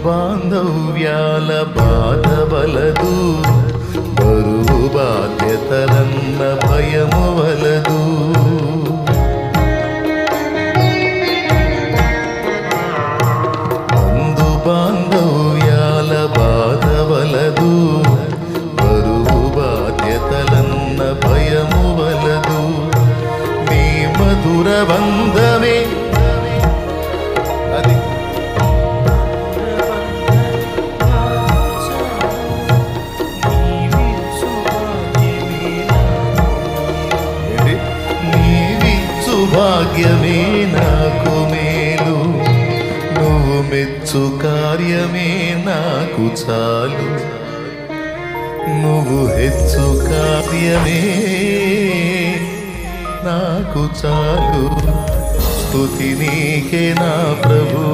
బాంధవ్యాల బాధవలదు, బరువు బాధ్యతలన్న భయము వలదు. బంధు బాంధవ్యాల బాధవలదు, బరువు బాధ్యతలన్న భయము వలదు. నీ మధుర బంధమే అది భాగ్యమే నాకు మేలు, నువ్వు మెచ్చు కార్యమే నాకు చాలు. నువ్వు హెచ్చు కార్యమే నాకు చాలు. స్తుతి నీకే నా ప్రభు.